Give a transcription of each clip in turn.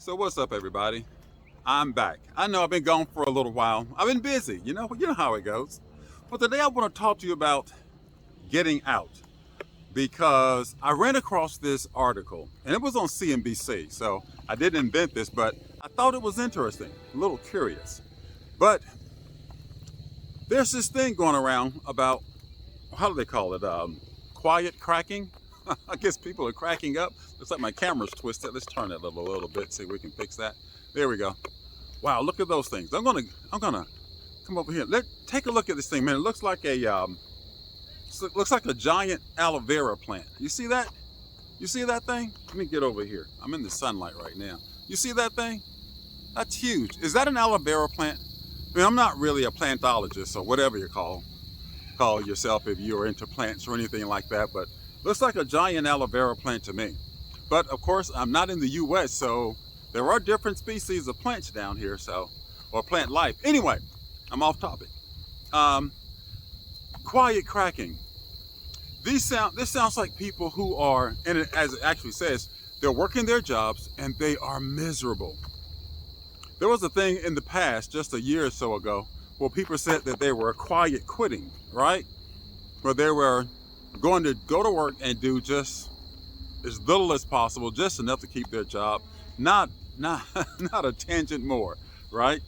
So what's up, everybody? I'm back. I know I've been gone for a little while. I've been busy, you know how it goes. But today I want to talk to you about getting out because I ran across this article and it was on CNBC. So I didn't invent this, but I thought it was interesting, a little curious. But there's this thing going around about, how do they call it? Quiet cracking. I guess people are cracking up. Looks like my camera's twisted. Let's turn it a little bit, see if we can fix that. There we go. Wow, look at those things. I'm gonna come over here. Take a look at this thing, man. It looks like a giant aloe vera plant. You see that? You see that thing? Let me get over here. I'm in the sunlight right now. You see that thing? That's huge. Is that an aloe vera plant? I mean, I'm not really a plantologist or whatever you call yourself if you're into plants or anything like that, but looks like a giant aloe vera plant to me. But of course, I'm not in the US, so there are different species of plants down here, or plant life. Anyway, I'm off topic. Quiet cracking. This sounds like people who are, and as it actually says, they're working their jobs and they are miserable. There was a thing in the past, just a year or so ago, where people said that they were quiet quitting, right? Where they were going to go to work and do just as little as possible, just enough to keep their job, not a tangent more, right?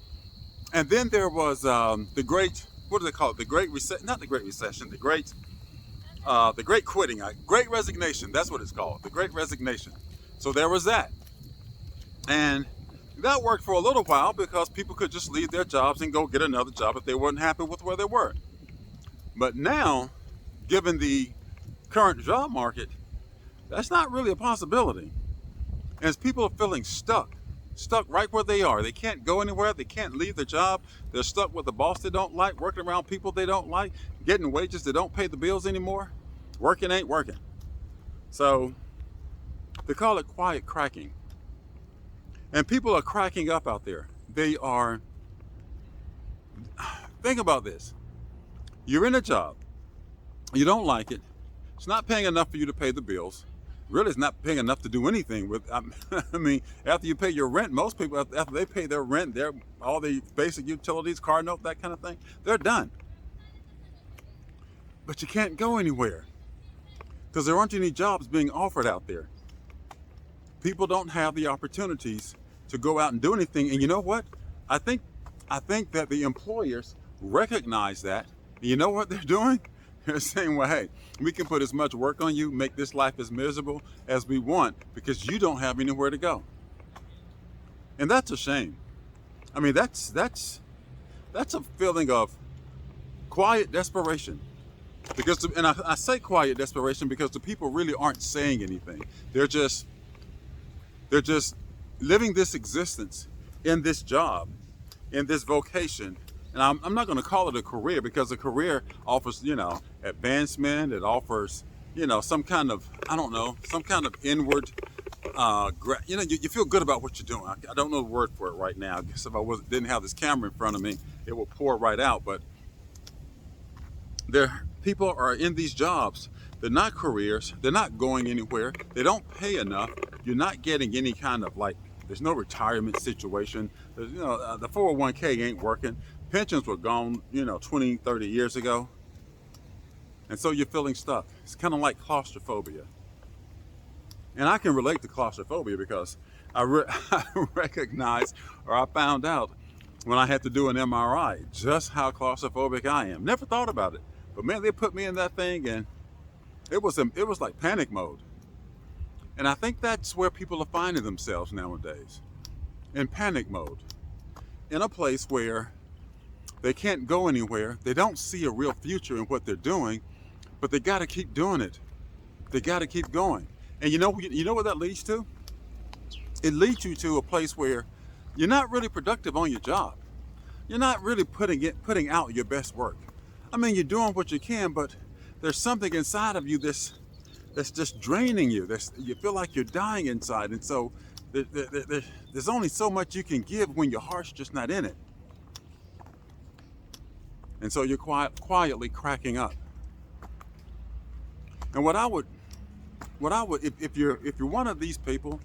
And then there was the great, what do they call it? The Great Recession, not the Great Recession, the Great Quitting, Great Resignation. That's what it's called, the Great Resignation. So there was that, and that worked for a little while because people could just leave their jobs and go get another job if they weren't happy with where they were. But now, given the current job market, that's not really a possibility. As people are feeling stuck right where they are. They can't go anywhere. They can't leave their job. They're stuck with a boss they don't like, working around people they don't like, getting wages that don't pay the bills anymore. Working ain't working. So they call it quiet cracking. And people are cracking up out there. Think about this. You're in a job. You don't like it. It's not paying enough for you to pay the bills. Really, it's not paying enough to do anything with. I mean, after you pay your rent, most people, after they pay their rent, all the basic utilities, car note, that kind of thing, they're done. But you can't go anywhere because there aren't any jobs being offered out there. People don't have the opportunities to go out and do anything. And you know what? I think that the employers recognize that. You know what they're doing? They're saying, well, hey, we can put as much work on you, make this life as miserable as we want because you don't have anywhere to go. And that's a shame. I mean, that's a feeling of quiet desperation. And I say quiet desperation because the people really aren't saying anything. They're just living this existence in this job, in this vocation. And I'm not going to call it a career because a career offers, advancement. It offers, some kind of, some kind of inward, you feel good about what you're doing. I don't know the word for it right now. I guess if I didn't have this camera in front of me, it would pour right out. But people are in these jobs. They're not careers. They're not going anywhere. They don't pay enough. You're not getting any kind of there's no retirement situation. The 401k ain't working. Pensions were gone, 20, 30 years ago. And so you're feeling stuck. It's kind of like claustrophobia. And I can relate to claustrophobia because I recognized, or I found out when I had to do an MRI, just how claustrophobic I am. Never thought about it. But man, they put me in that thing and it was like panic mode. And I think that's where people are finding themselves nowadays, in panic mode, in a place where they can't go anywhere. They don't see a real future in what they're doing, but they got to keep doing it. They got to keep going. And you know what that leads to? It leads you to a place where you're not really productive on your job. You're not really putting out your best work. I mean, you're doing what you can, but there's something inside of you that's just draining you. You feel like you're dying inside. And so there's only so much you can give when your heart's just not in it. And so you're quietly cracking up. And what I would, if you're one of these people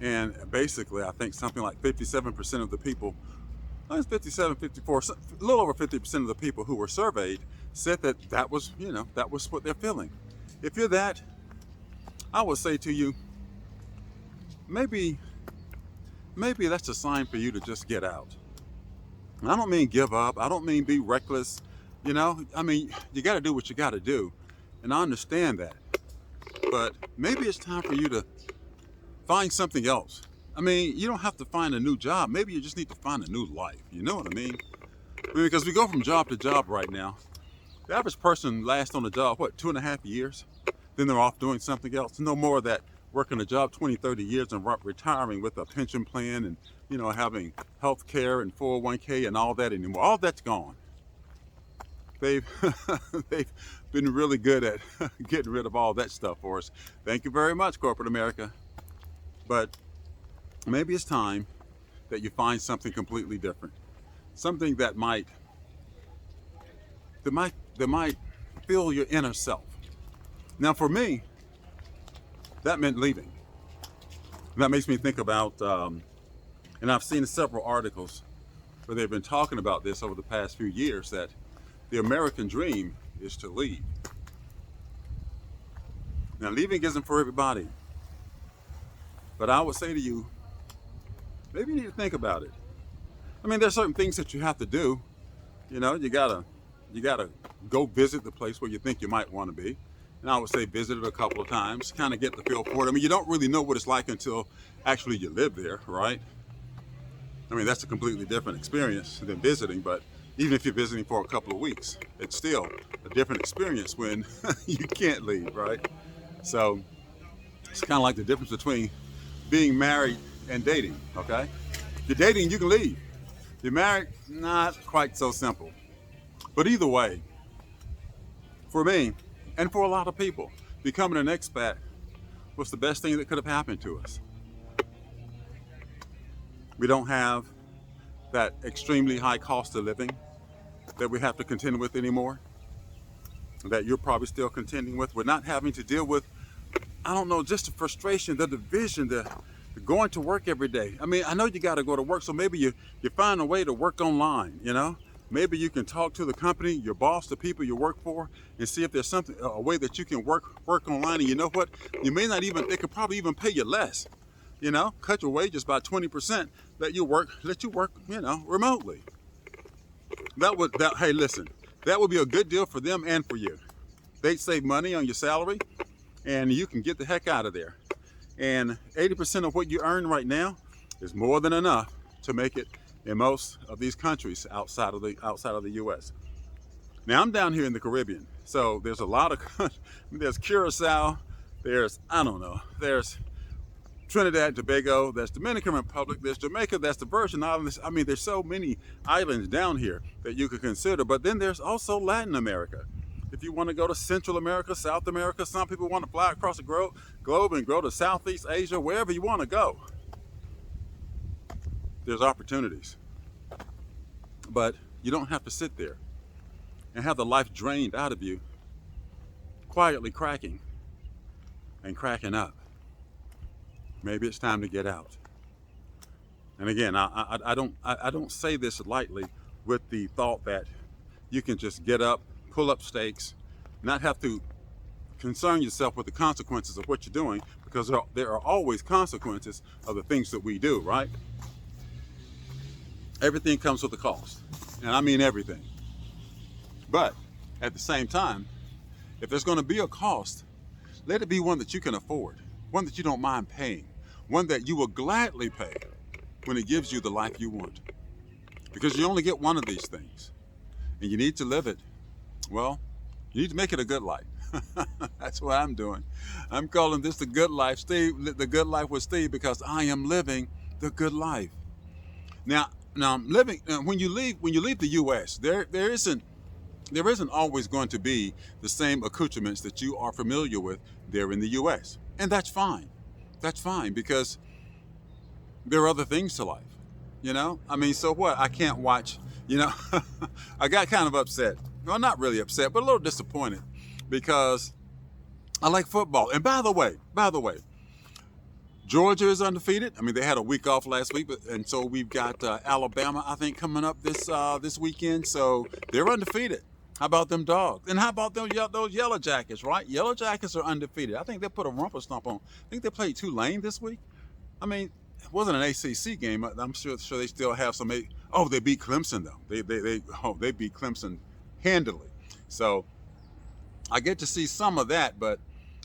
And basically, I think something like 57% of the people, I think 57, 54, a little over 50% of the people who were surveyed said that that was, that was what they're feeling. If you're that, I would say to you, maybe that's a sign for you to just get out. And I don't mean give up. I don't mean be reckless. I mean, you got to do what you got to do. And I understand that. But maybe it's time for you to find something else. I mean, you don't have to find a new job. Maybe you just need to find a new life. You know what I mean? Because we go from job to job right now. The average person lasts on a job, 2.5 years? Then they're off doing something else. No more of that working a job 20, 30 years and retiring with a pension plan and, having health care and 401k and all that anymore. All that's gone. They've been really good at getting rid of all that stuff for us. Thank you very much, corporate America. But maybe it's time that you find something completely different. Something that might fill your inner self. Now for me, that meant leaving. And that makes me think about, and I've seen several articles where they've been talking about this over the past few years, that the American dream is to leave. Now leaving isn't for everybody. But I would say to you, maybe you need to think about it. I mean, there's certain things that you have to do. You gotta go visit the place where you think you might want to be. And I would say visit it a couple of times, kind of get the feel for it. I mean, you don't really know what it's like until actually you live there, right? I mean, that's a completely different experience than visiting, but even if you're visiting for a couple of weeks, it's still a different experience when you can't leave, right? So it's kind of like the difference between being married and dating, okay? If you're dating, you can leave. If you're married, not quite so simple. But either way, for me, and for a lot of people, becoming an expat was the best thing that could have happened to us. We don't have that extremely high cost of living that we have to contend with anymore, that you're probably still contending with. We're not having to deal with, just the frustration, the division, the going to work every day. I mean, I know you got to go to work, so maybe you find a way to work online, Maybe you can talk to the company, your boss, the people you work for, and see if there's a way that you can work online. And you know what? You may not even, they could probably even pay you less. Cut your wages by 20%, let you work, remotely. Hey, listen, that would be a good deal for them and for you. They'd save money on your salary, and you can get the heck out of there. And 80% of what you earn right now is more than enough to make it in most of these countries outside of the U.S. Now I'm down here in the Caribbean, so there's a lot of there's Curacao, there's Trinidad and Tobago, there's Dominican Republic, there's Jamaica, that's the Virgin Islands. I mean, there's so many islands down here that you could consider. But then there's also Latin America. If you want to go to Central America, South America, some people want to fly across the globe and go to Southeast Asia, wherever you want to go. There's opportunities. But you don't have to sit there and have the life drained out of you, quietly cracking and cracking up. Maybe it's time to get out. And again, I don't say this lightly with the thought that you can just get up, pull up stakes, not have to concern yourself with the consequences of what you're doing, because there are always consequences of the things that we do, right? Everything comes with a cost, and I mean everything. But at the same time, if there's going to be a cost, let it be one that you can afford, one that you don't mind paying, one that you will gladly pay when it gives you the life you want. Because you only get one of these things, and you need to live it. Well, you need to make it a good life. That's what I'm doing. I'm calling this the good life, Steve, the good life with Steve, because I am living the good life. Now I'm living. When you leave the U.S., there isn't always going to be the same accoutrements that you are familiar with there in the U.S., and that's fine. That's fine, because there are other things to life. I mean, so what? I can't watch. I got kind of upset. Well, not really upset, but a little disappointed, because I like football. And by the way, Georgia is undefeated. I mean, they had a week off last week, and so we've got Alabama, I think, coming up this weekend. So they're undefeated. How about them dogs? And how about those Yellow Jackets, right? Yellow Jackets are undefeated. I think they put a rumper stomp on. I think they played Tulane this week. I mean, it wasn't an ACC game. I'm sure they still have some. Oh, they beat Clemson though. They beat Clemson handily. So I get to see some of that, but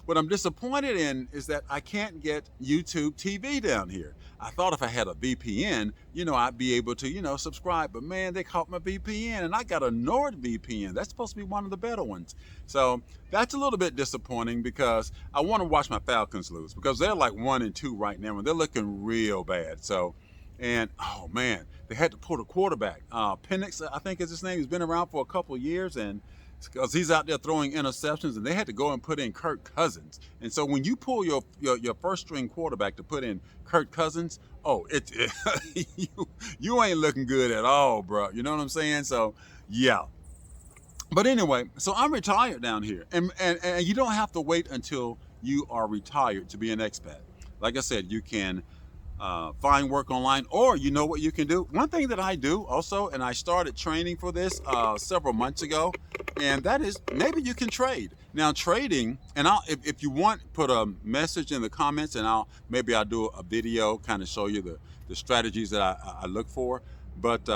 what I'm disappointed in is that I can't get YouTube TV down here. I thought if I had a VPN, I'd be able to, subscribe. But man, they caught my VPN, and I got a NordVPN. That's supposed to be one of the better ones. So that's a little bit disappointing because I want to watch my Falcons lose because they're like 1-2 right now, and they're looking real bad. So, and oh man, they had to pull the quarterback. Penix, I think is his name. He's been around for a couple of years, and because he's out there throwing interceptions, and they had to go and put in Kirk Cousins. And so when you pull your first string quarterback to put in Kirk Cousins, you ain't looking good at all, bro. You know what I'm saying? So yeah. But anyway, so I'm retired down here, and you don't have to wait until you are retired to be an expat. Like I said, you can find work online, or you know what you can do. One thing that I do also, and I started training for this several months ago, and that is maybe you can trade. Now trading, and if you want, put a message in the comments, and I'll do a video kind of show you the strategies that I look for. But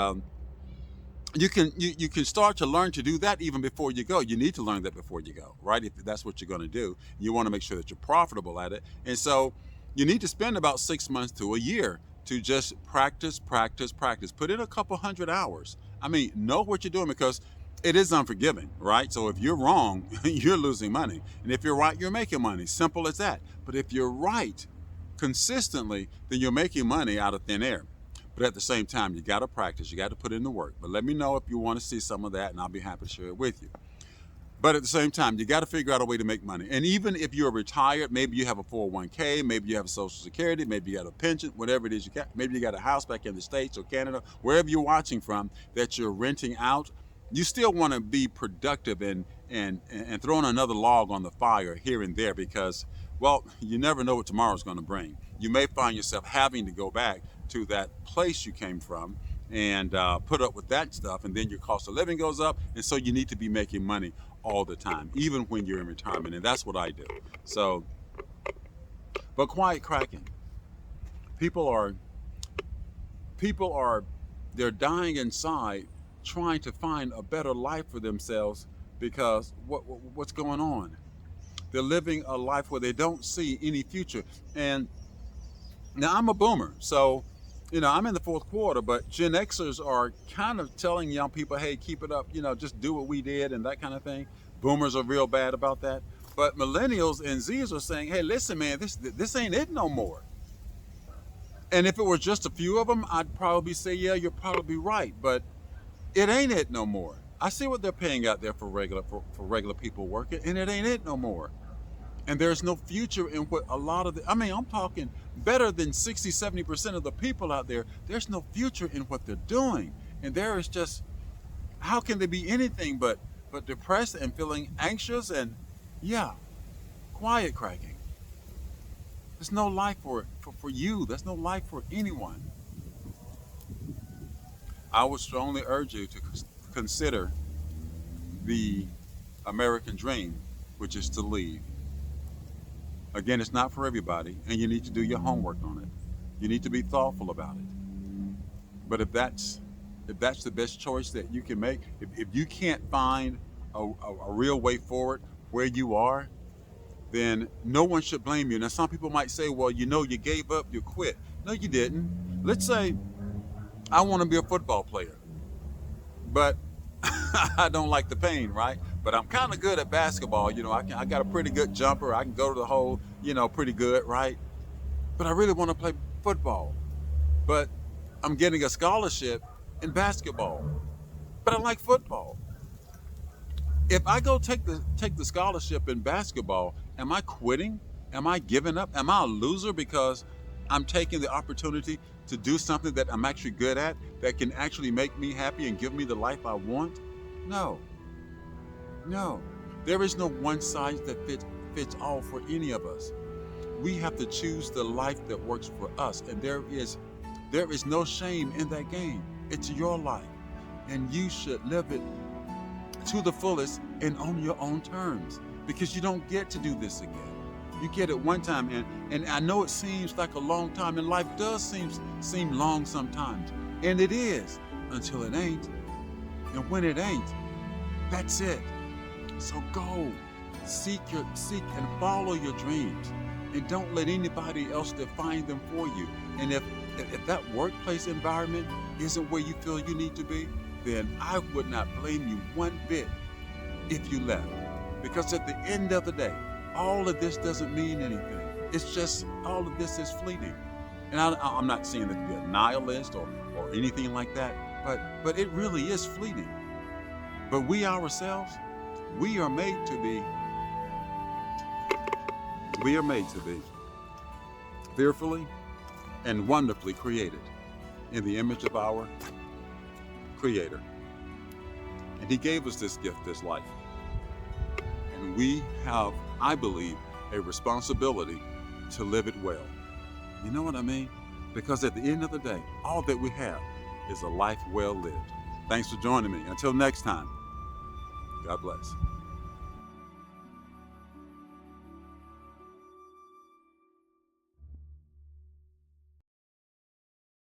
you can start to learn to do that even before you go. You need to learn that before you go, right? If that's what you're going to do, you want to make sure that you're profitable at it, and so you need to spend about 6 months to a year to just practice. Put in a couple hundred hours. I mean, know what you're doing, because it is unforgiving, right? So if you're wrong, you're losing money. And if you're right, you're making money. Simple as that. But if you're right consistently, then you're making money out of thin air. But at the same time, you got to practice. You got to put in the work. But let me know if you want to see some of that, and I'll be happy to share it with you. But at the same time, you got to figure out a way to make money. And even if you're retired, maybe you have a 401k, maybe you have a Social Security, maybe you got a pension, whatever it is you got. Maybe you got a house back in the States or Canada, wherever you're watching from, that you're renting out. You still want to be productive and throwing another log on the fire here and there, because, well, you never know what tomorrow's going to bring. You may find yourself having to go back to that place you came from and put up with that stuff, and then your cost of living goes up, and so you need to be making money all the time, even when you're in retirement, and that's what I do. So, but quiet cracking. People are they're dying inside, trying to find a better life for themselves, because what's going on? They're living a life where they don't see any future. And now I'm a boomer, so I'm in the fourth quarter, but Gen Xers are kind of telling young people, hey, keep it up, just do what we did and that kind of thing. Boomers are real bad about that. But millennials and Zs are saying, hey, listen, man, this ain't it no more. And if it were just a few of them, I'd probably say, yeah, you're probably right, but it ain't it no more. I see what they're paying out there for regular people working, and it ain't it no more. And there's no future in what a lot of I'm talking better than 60-70% of the people out there. There's no future in what they're doing. And there is just, how can they be anything but depressed and feeling anxious and, yeah, quiet cracking. There's no life for you. There's no life for anyone. I would strongly urge you to consider the American dream, which is to leave. Again, it's not for everybody, and you need to do your homework on it. You need to be thoughtful about it. But if that's the best choice that you can make, if you can't find a real way forward where you are, then no one should blame you. Now, some people might say, well, you gave up, you quit. No, you didn't. Let's say I want to be a football player, but I don't like the pain, right? But I'm kind of good at basketball. I got a pretty good jumper. I can go to the hole, pretty good, right? But I really want to play football. But I'm getting a scholarship in basketball. But I like football. If I go take the scholarship in basketball, am I quitting? Am I giving up? Am I a loser because I'm taking the opportunity to do something that I'm actually good at, that can actually make me happy and give me the life I want? No. There is no one size that fits all for any of us. We have to choose the life that works for us. And there is no shame in that game. It's your life. And you should live it to the fullest and on your own terms, because you don't get to do this again. You get it one time, and I know it seems like a long time, and life does seem long sometimes, and it is, until it ain't. And when it ain't, that's it. So go, seek and follow your dreams, and don't let anybody else define them for you. And if that workplace environment isn't where you feel you need to be, then I would not blame you one bit if you left. Because at the end of the day, all of this doesn't mean anything. It's just, all of this is fleeting. And I'm not saying that to be a nihilist or anything like that, but it really is fleeting. But we ourselves, we are made to be fearfully and wonderfully created in the image of our Creator. And He gave us this gift, this life. And we have, I believe, a responsibility to live it well. You know what I mean? Because at the end of the day, all that we have is a life well lived. Thanks for joining me. Until next time, God bless.